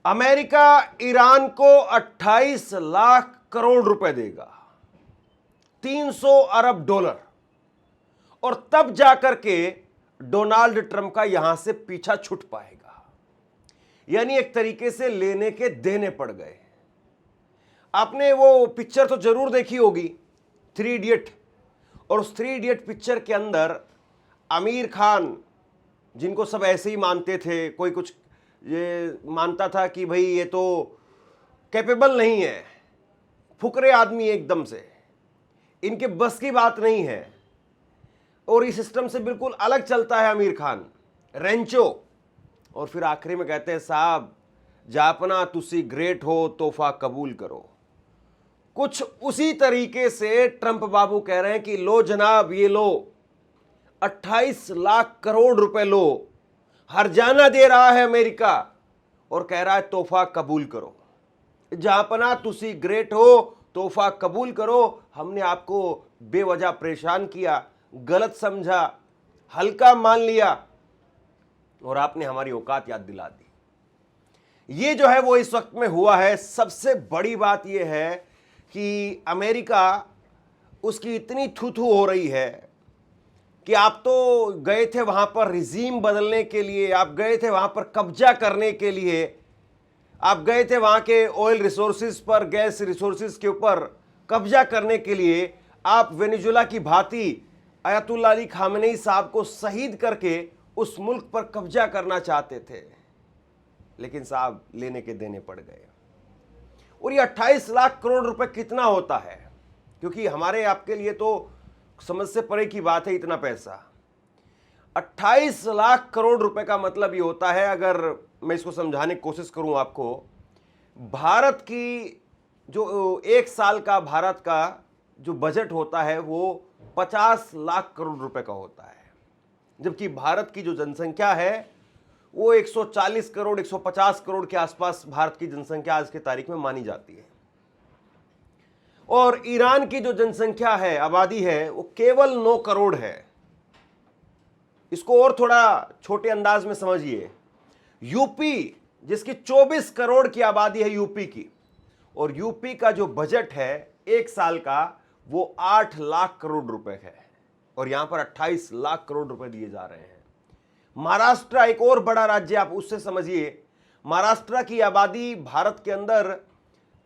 America Iran को 28 लाख करोड़ रुपए देगा, 300 अरब डॉलर, और तब जाकर के डोनाल्ड ट्रंप का यहां से पीछा छूट पाएगा। यानी एक तरीके से लेने के देने पड़ गए। आपने वो पिक्चर तो जरूर देखी होगी, 3 इडियट, और उस 3 इडियट पिक्चर के अंदर आमिर खान, जिनको सब ऐसे ही मानते थे, कोई कुछ ये मानता था कि भाई ये तो कैपेबल नहीं है, फुकरे आदमी एकदम से, इनके बस की बात नहीं है, और इस सिस्टम से बिल्कुल अलग चलता है आमिर खान, रेंचो। और फिर आखिरी में कहते हैं, साहब जापना तुसी ग्रेट हो, तोहफा कबूल करो। कुछ उसी तरीके से ट्रंप बाबू कह रहे हैं कि लो जनाब, ये लो 28 लाख करोड़ रुपए लो, हर्जाना दे रहा है अमेरिका, और कह रहा है तोहफा कबूल करो। जापना तुसी ग्रेट हो, तोहफा कबूल करो। हमने आपको बेवजह परेशान किया, गलत समझा, हल्का मान लिया, और आपने हमारी औकात याद दिला दी। ये जो है वो इस वक्त में हुआ है। सबसे बड़ी बात यह है कि अमेरिका, उसकी इतनी थू हो रही है कि आप तो गए थे वहां पर रिजीम बदलने के लिए, आप गए थे वहां पर कब्जा करने के लिए, आप गए थे वहां के ऑयल रिसोर्सेज पर, गैस रिसोर्सेज के ऊपर कब्जा करने के लिए। आप वेनेजुएला की भांति अयतुल्ला अली खामेनी साहब को शहीद करके उस मुल्क पर कब्जा करना चाहते थे, लेकिन साहब लेने के देने पड़ गए। और ये 28 लाख करोड़ रुपए कितना होता है, क्योंकि हमारे आपके लिए तो समझ से परे की बात है इतना पैसा। 28 लाख करोड़ रुपए का मतलब ये होता है, अगर मैं इसको समझाने की कोशिश करूं आपको, भारत की जो एक साल का भारत का जो बजट होता है वो 50 लाख करोड़ रुपए का होता है, जबकि भारत की जो जनसंख्या है वो 140 करोड़ 150 करोड़ के आसपास भारत की जनसंख्या आज की तारीख में मानी जाती है। और ईरान की जो जनसंख्या है, आबादी है, वो केवल 9 करोड़ है। इसको और थोड़ा छोटे अंदाज में समझिए, यूपी जिसकी 24 करोड़ की आबादी है यूपी की, और यूपी का जो बजट है एक साल का वो 8 लाख करोड़ रुपए है, और यहां पर 28 लाख करोड़ रुपए दिए जा रहे हैं। महाराष्ट्र एक और बड़ा राज्य, आप उससे समझिए, महाराष्ट्र की आबादी भारत के अंदर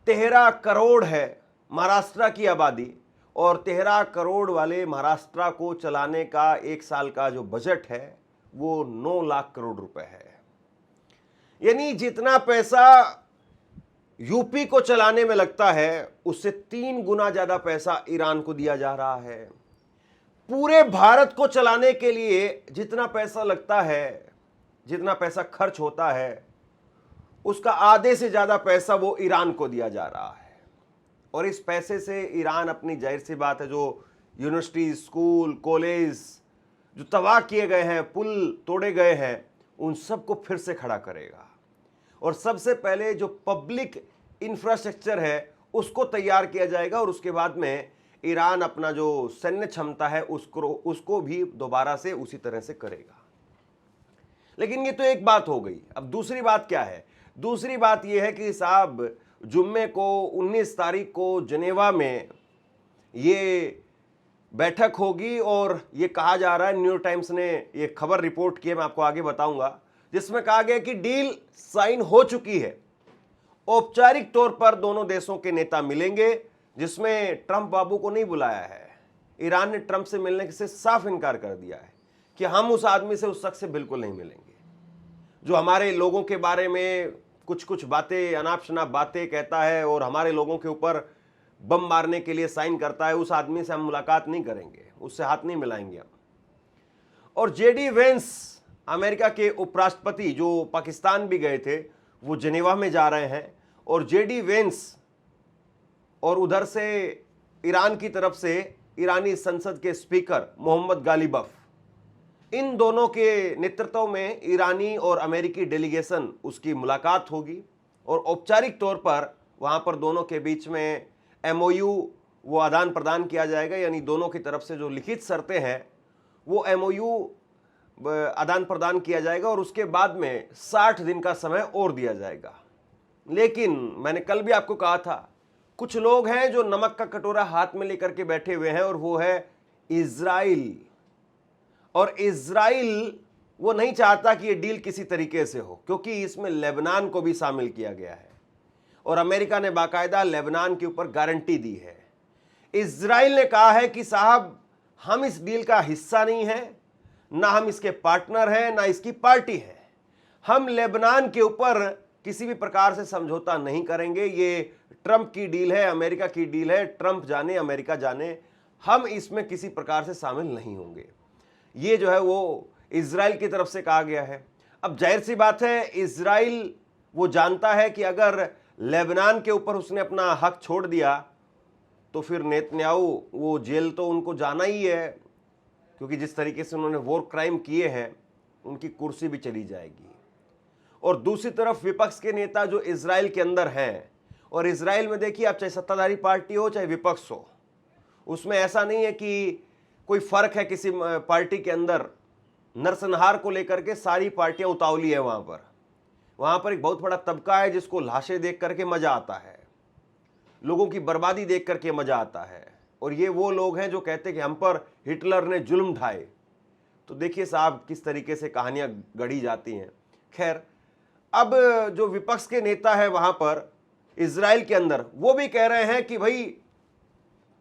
13 करोड़ है महाराष्ट्र की आबादी, और 13 करोड़ वाले महाराष्ट्र को चलाने का एक साल का जो बजट है वो 9 लाख करोड़ रुपए है। यानी जितना पैसा यूपी को चलाने में लगता है उससे 3 गुना ज्यादा पैसा ईरान को दिया जा रहा है। पूरे भारत को चलाने के लिए जितना पैसा लगता है, जितना पैसा खर्च होता है, उसका आधे से ज्यादा पैसा वो ईरान को दिया जा रहा है। और इस पैसे से ईरान अपनी, जाहिर सी बात है, जो यूनिवर्सिटी, स्कूल, कॉलेज जो तबाह किए गए हैं, पुल तोड़े गए हैं, उन सबको फिर से खड़ा करेगा। और सबसे पहले जो पब्लिक इंफ्रास्ट्रक्चर है उसको तैयार किया जाएगा, और उसके बाद में ईरान अपना जो सैन्य क्षमता है उसको भी दोबारा से उसी तरह से करेगा। लेकिन ये तो एक बात हो गई। अब दूसरी बात क्या है? दूसरी बात यह है कि साहब जुम्मे को 19 तारीख को जनेवा में ये बैठक होगी, और ये कहा जा रहा है, न्यूयॉर्क टाइम्स ने ये खबर रिपोर्ट की है, मैं आपको आगे बताऊंगा, जिसमें कहा गया कि डील साइन हो चुकी है। औपचारिक तौर पर दोनों देशों के नेता मिलेंगे, जिसमें ट्रंप बाबू को नहीं बुलाया है। ईरान ने ट्रंप से मिलने से साफ इनकार कर दिया है कि हम उस आदमी से, उस शख्स से बिल्कुल नहीं मिलेंगे जो हमारे लोगों के बारे में कुछ कुछ बातें, अनाप शनाप बातें कहता है और हमारे लोगों के ऊपर बम मारने के लिए साइन करता है। उस आदमी से हम मुलाकात नहीं करेंगे, उससे हाथ नहीं मिलाएंगे हम। और जेडी वेंस, अमेरिका के उपराष्ट्रपति जो पाकिस्तान भी गए थे, वो जेनेवा में जा रहे हैं। और जेडी वेंस और उधर से ईरान की तरफ से ईरानी संसद के स्पीकर मोहम्मद गालिबफ, इन दोनों के नेतृत्व में ईरानी और अमेरिकी डेलीगेशन उसकी मुलाकात होगी, और औपचारिक तौर पर वहां पर दोनों के बीच में एमओयू वो आदान प्रदान किया जाएगा। यानी दोनों की तरफ से जो लिखित शर्तें हैं वो एमओयू आदान प्रदान किया जाएगा, और उसके बाद में 60 दिन का समय और दिया जाएगा। लेकिन मैंने कल भी आपको कहा था, कुछ लोग हैं जो नमक का कटोरा हाथ में लेकर के बैठे हुए हैं, और वो है इजराइल। और इजराइल वो नहीं चाहता कि ये डील किसी तरीके से हो, क्योंकि इसमें लेबनान को भी शामिल किया गया है, और अमेरिका ने बाकायदा लेबनान के ऊपर गारंटी दी है। इजराइल ने कहा है कि साहब, हम इस डील का हिस्सा नहीं है, ना हम इसके पार्टनर हैं, ना इसकी पार्टी है। हम लेबनान के ऊपर किसी भी प्रकार से समझौता नहीं करेंगे। ये ट्रंप की डील है, अमेरिका की डील है, ट्रंप जाने अमेरिका जाने, हम इसमें किसी प्रकार से शामिल नहीं होंगे। ये जो है वो इजराइल की तरफ से कहा गया है। अब जाहिर सी बात है, इजराइल वो जानता है कि अगर लेबनान के ऊपर उसने अपना हक छोड़ दिया तो फिर नेतन्याहू वो जेल तो उनको जाना ही है, क्योंकि जिस तरीके से उन्होंने वॉर क्राइम किए हैं, उनकी कुर्सी भी चली जाएगी। और दूसरी तरफ विपक्ष के नेता जो इजराइल के अंदर हैं, और इजराइल में देखिए, आप चाहे सत्ताधारी पार्टी हो चाहे विपक्ष हो, उसमें ऐसा नहीं है कि कोई फर्क है किसी पार्टी के अंदर। नरसंहार को लेकर के सारी पार्टियां उतावली है। वहां पर एक बहुत बड़ा तबका है जिसको लाशें देख करके मजा आता है, लोगों की बर्बादी देख करके मजा आता है। और ये वो लोग हैं जो कहते हैं कि हम पर हिटलर ने जुल्म ढाए। तो देखिए साहब, किस तरीके से कहानियां गढ़ी जाती हैं। खैर, अब जो विपक्ष के नेता है वहां पर इजराइल के अंदर, वो भी कह रहे हैं कि भाई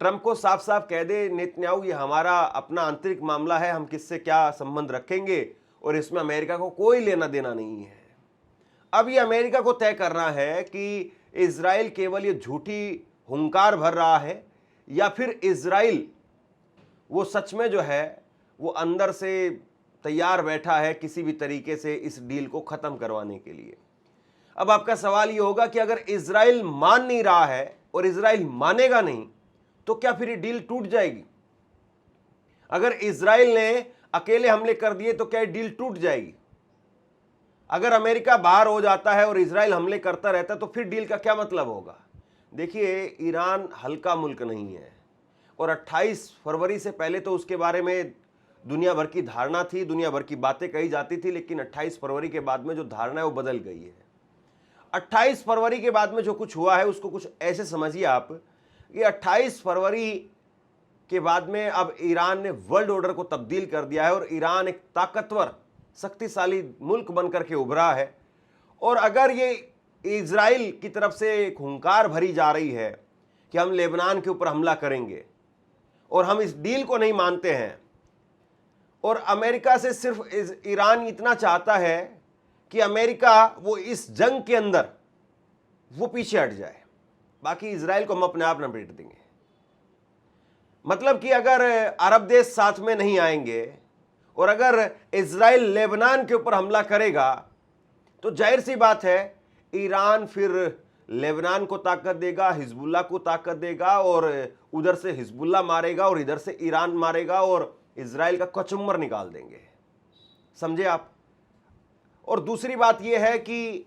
ट्रंप को साफ साफ कह दे नेतन्याहू, ये हमारा अपना आंतरिक मामला है, हम किससे क्या संबंध रखेंगे, और इसमें अमेरिका को कोई लेना देना नहीं है। अब ये अमेरिका को तय करना है कि इजराइल केवल ये झूठी हुंकार भर रहा है, या फिर इजराइल वो सच में जो है वो अंदर से तैयार बैठा है किसी भी तरीके से इस डील को खत्म करवाने के लिए। अब आपका सवाल ये होगा कि अगर इजराइल मान नहीं रहा है और इजराइल मानेगा नहीं, तो क्या फिर ये डील टूट जाएगी? अगर इजराइल ने अकेले हमले कर दिए तो क्या ये डील टूट जाएगी? अगर अमेरिका बाहर हो जाता है और इजराइल हमले करता रहता है तो फिर डील का क्या मतलब होगा? देखिए, ईरान हल्का मुल्क नहीं है, और 28 फरवरी से पहले तो उसके बारे में दुनिया भर की धारणा थी, दुनिया भर की बातें कही जाती थी, लेकिन 28 फरवरी के बाद में जो धारणा है वो बदल गई है। 28 फरवरी के बाद में जो कुछ हुआ है उसको कुछ ऐसे समझिए आप, कि 28 फरवरी के बाद में अब ईरान ने वर्ल्ड ऑर्डर को तब्दील कर दिया है, और ईरान एक ताकतवर शक्तिशाली मुल्क बनकर के उभरा है। और अगर ये इजराइल की तरफ से एक हुंकार भरी जा रही है कि हम लेबनान के ऊपर हमला करेंगे, और हम इस डील को नहीं मानते हैं, और अमेरिका से सिर्फ ईरान इतना चाहता है कि अमेरिका वो इस जंग के अंदर वो पीछे हट जाए, बाकी इजराइल को हम अपने आप निपट देंगे। मतलब कि अगर अरब देश साथ में नहीं आएंगे और अगर इजराइल लेबनान के ऊपर हमला करेगा, तो जाहिर सी बात है ईरान फिर लेबनान को ताकत देगा, हिजबुल्लाह को ताकत देगा, और उधर से हिजबुल्लाह मारेगा और इधर से ईरान मारेगा, और इजराइल का कचुम्बर निकाल देंगे। समझे आप? और दूसरी बात यह है कि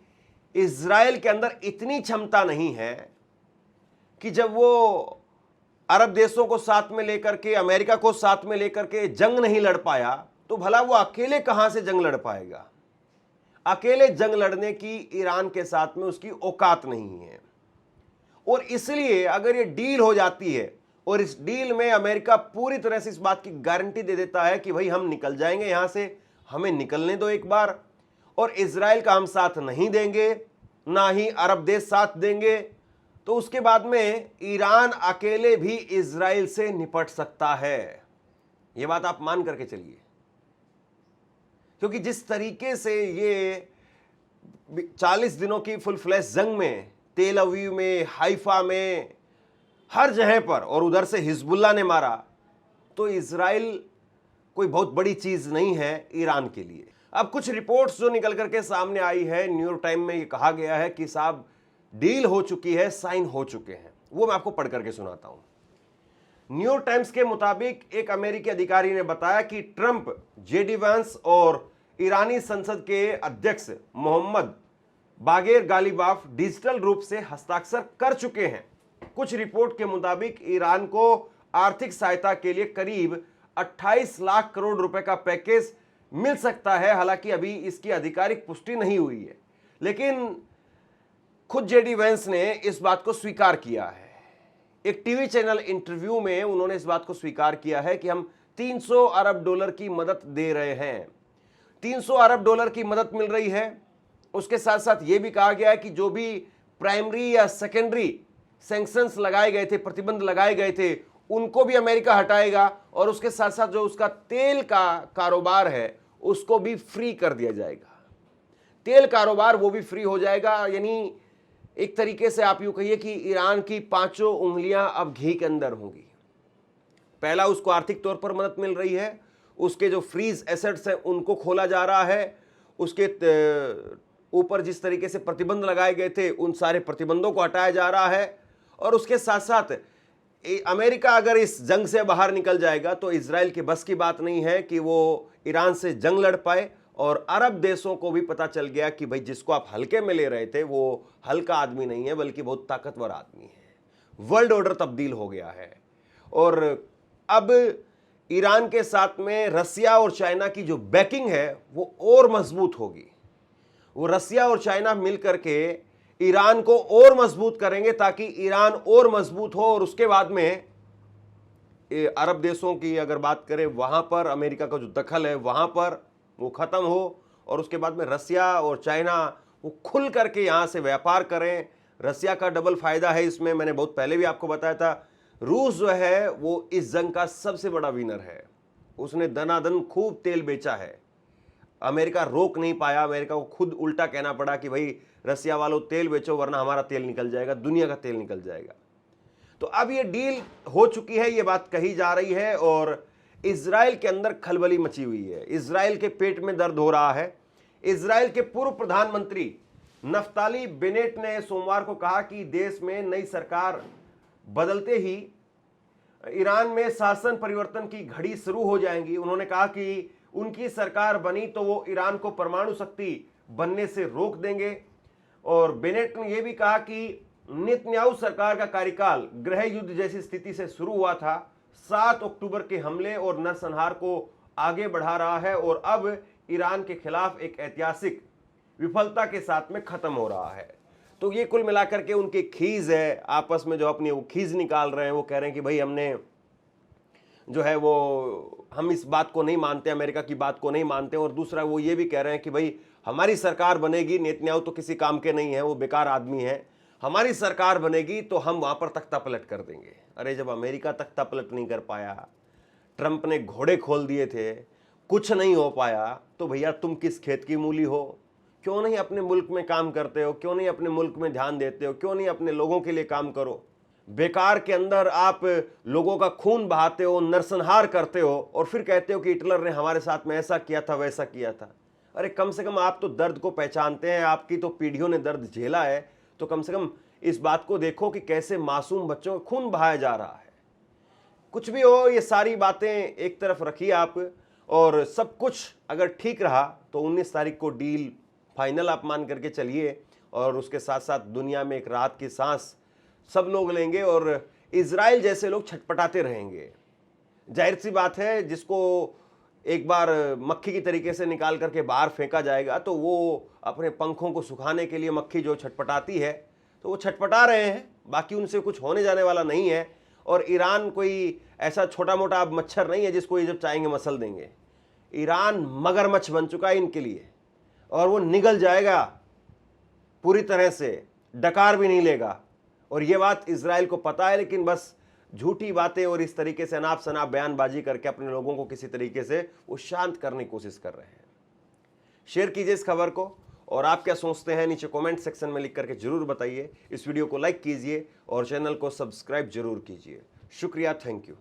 इजराइल के अंदर इतनी क्षमता नहीं है कि जब वो अरब देशों को साथ में लेकर के, अमेरिका को साथ में लेकर के जंग नहीं लड़ पाया, तो भला वो अकेले कहां से जंग लड़ पाएगा? अकेले जंग लड़ने की ईरान के साथ में उसकी औकात नहीं है। और इसलिए अगर ये डील हो जाती है और इस डील में अमेरिका पूरी तरह से इस बात की गारंटी दे देता है कि भाई हम निकल जाएंगे यहां से, हमें निकलने दो एक बार, और इजराइल का हम साथ नहीं देंगे, ना ही अरब देश साथ देंगे, तो उसके बाद में ईरान अकेले भी इजराइल से निपट सकता है। यह बात आप मान करके चलिए, क्योंकि जिस तरीके से ये 40 दिनों की फुल फ्लैश जंग में तेल अवीव में, हाइफा में, हर जगह पर, और उधर से हिजबुल्लाह ने मारा, तो इजराइल कोई बहुत बड़ी चीज नहीं है ईरान के लिए। अब कुछ रिपोर्ट्स जो निकल करके सामने आई है, न्यूयॉर्क टाइम में ये कहा गया है कि साहब डील हो चुकी है, साइन हो चुके हैं। वो मैं आपको पढ़ करके सुनाता हूं। न्यूयॉर्क टाइम्स के मुताबिक एक अमेरिकी अधिकारी ने बताया कि ट्रंप, जेडी वांस और ईरानी संसद के अध्यक्ष मोहम्मद बागेर गालिबाफ डिजिटल रूप से हस्ताक्षर कर चुके हैं। कुछ रिपोर्ट के मुताबिक ईरान को आर्थिक सहायता के लिए करीब 28 लाख करोड़ रुपए का पैकेज मिल सकता है। हालांकि अभी इसकी आधिकारिक पुष्टि नहीं हुई है, लेकिन खुद जेडी वेंस ने इस बात को स्वीकार किया है। एक टीवी चैनल इंटरव्यू में उन्होंने इस बात को स्वीकार किया है कि हम 300 अरब डॉलर की मदद दे रहे हैं। 300 अरब डॉलर की मदद मिल रही है। उसके साथ साथ यह भी कहा गया है कि जो भी प्राइमरी या सेकेंडरी सैंक्शंस लगाए गए थे, प्रतिबंध लगाए गए थे, उनको भी अमेरिका हटाएगा और उसके साथ साथ जो उसका तेल का कारोबार है उसको भी फ्री कर दिया जाएगा। तेल कारोबार वो भी फ्री हो जाएगा। यानी एक तरीके से आप यूं कहिए कि ईरान की 5 उंगलियां अब घी के अंदर होंगी। पहला, उसको आर्थिक तौर पर मदद मिल रही है, उसके जो फ्रीज एसेट्स हैं उनको खोला जा रहा है, उसके ऊपर जिस तरीके से प्रतिबंध लगाए गए थे उन सारे प्रतिबंधों को हटाया जा रहा है। और उसके साथ साथ अमेरिका अगर इस जंग से बाहर निकल जाएगा तो इजराइल की बस की बात नहीं है कि वो ईरान से जंग लड़ पाए। और अरब देशों को भी पता चल गया कि भाई जिसको आप हल्के में ले रहे थे वो हल्का आदमी नहीं है बल्कि बहुत ताकतवर आदमी है। वर्ल्ड ऑर्डर तब्दील हो गया है और अब ईरान के साथ में रसिया और चाइना की जो बैकिंग है वो और मजबूत होगी। वो रसिया और चाइना मिलकर के ईरान को और मजबूत करेंगे ताकि ईरान और मजबूत हो और उसके बाद में अरब देशों की अगर बात करें वहां पर अमेरिका का जो दखल है वहां पर वो खत्म हो और उसके बाद में रसिया और चाइना वो खुल करके यहां से व्यापार करें। रसिया का डबल फायदा है इसमें, मैंने बहुत पहले भी आपको बताया था। रूस जो है वो इस जंग का सबसे बड़ा विनर है। उसने दनादन खूब तेल बेचा है, अमेरिका रोक नहीं पाया। अमेरिका को खुद उल्टा कहना पड़ा कि भाई रसिया वालों तेल बेचो वरना हमारा तेल निकल जाएगा, दुनिया का तेल निकल जाएगा। तो अब ये डील हो चुकी है, ये बात कही जा रही है और इजराइल के अंदर खलबली मची हुई है। इजराइल के पेट में दर्द हो रहा है। इजराइल के पूर्व प्रधानमंत्री नफ्ताली बेनेट ने सोमवार को कहा कि देश में नई सरकार बदलते ही ईरान में शासन परिवर्तन की घड़ी शुरू हो जाएगी। उन्होंने कहा कि उनकी सरकार बनी तो वो ईरान को परमाणु शक्ति बनने से रोक देंगे। और बेनेट ने यह भी कहा कि नेतन्याहू सरकार का कार्यकाल गृह युद्ध जैसी स्थिति से शुरू हुआ था, 7 अक्टूबर के हमले और नरसंहार को आगे बढ़ा रहा है और अब ईरान के खिलाफ एक ऐतिहासिक विफलता के साथ में खत्म हो रहा है। तो ये कुल मिलाकर के उनकी खीज है, आपस में जो अपनी वो खीज निकाल रहे हैं। वो कह रहे हैं कि भाई हमने जो है वो हम इस बात को नहीं मानते, अमेरिका की बात को नहीं मानते। और दूसरा वो ये भी कह रहे हैं कि भाई हमारी सरकार बनेगी, नेतन्याहू तो किसी काम के नहीं है, वो बेकार आदमी है, हमारी सरकार बनेगी तो हम वहां पर तख्ता पलट कर देंगे। अरे जब अमेरिका तख्ता पलट नहीं कर पाया, ट्रंप ने घोड़े खोल दिए थे, कुछ नहीं हो पाया, तो भैया तुम किस खेत की मूली हो? क्यों नहीं अपने मुल्क में काम करते हो? क्यों नहीं अपने मुल्क में ध्यान देते हो? क्यों नहीं अपने लोगों के लिए काम करो? बेकार के अंदर आप लोगों का खून बहाते हो, नरसंहार करते हो और फिर कहते हो कि हिटलर ने हमारे साथ में ऐसा किया था, वैसा किया था। अरे कम से कम आप तो दर्द को पहचानते हैं, आपकी तो पीढ़ियों ने दर्द झेला है, तो कम से कम इस बात को देखो कि कैसे मासूम बच्चों का खून बहाया जा रहा है। कुछ भी हो, ये सारी बातें एक तरफ रखिए आप, और सब कुछ अगर ठीक रहा तो 19 तारीख को डील फाइनल आप मान करके चलिए और उसके साथ साथ दुनिया में एक राहत की सांस सब लोग लेंगे और इजराइल जैसे लोग छटपटाते रहेंगे। जाहिर सी बात है, जिसको एक बार मक्खी की तरीके से निकाल करके बाहर फेंका जाएगा तो वो अपने पंखों को सुखाने के लिए मक्खी जो छटपटाती है तो वो छटपटा रहे हैं, बाकी उनसे कुछ होने जाने वाला नहीं है। और ईरान कोई ऐसा छोटा मोटा अब मच्छर नहीं है जिसको ये जब चाहेंगे मसल देंगे। ईरान मगरमच्छ बन चुका है इनके लिए और वो निगल जाएगा पूरी तरह से, डकार भी नहीं लेगा। और ये बात इजराइल को पता है, लेकिन बस झूठी बातें और इस तरीके से अनाप शनाप बयानबाजी करके अपने लोगों को किसी तरीके से वो शांत करने की कोशिश कर रहे हैं। शेयर कीजिए इस खबर को और आप क्या सोचते हैं नीचे कमेंट सेक्शन में लिख करके जरूर बताइए। इस वीडियो को लाइक कीजिए और चैनल को सब्सक्राइब जरूर कीजिए। शुक्रिया, थैंक यू।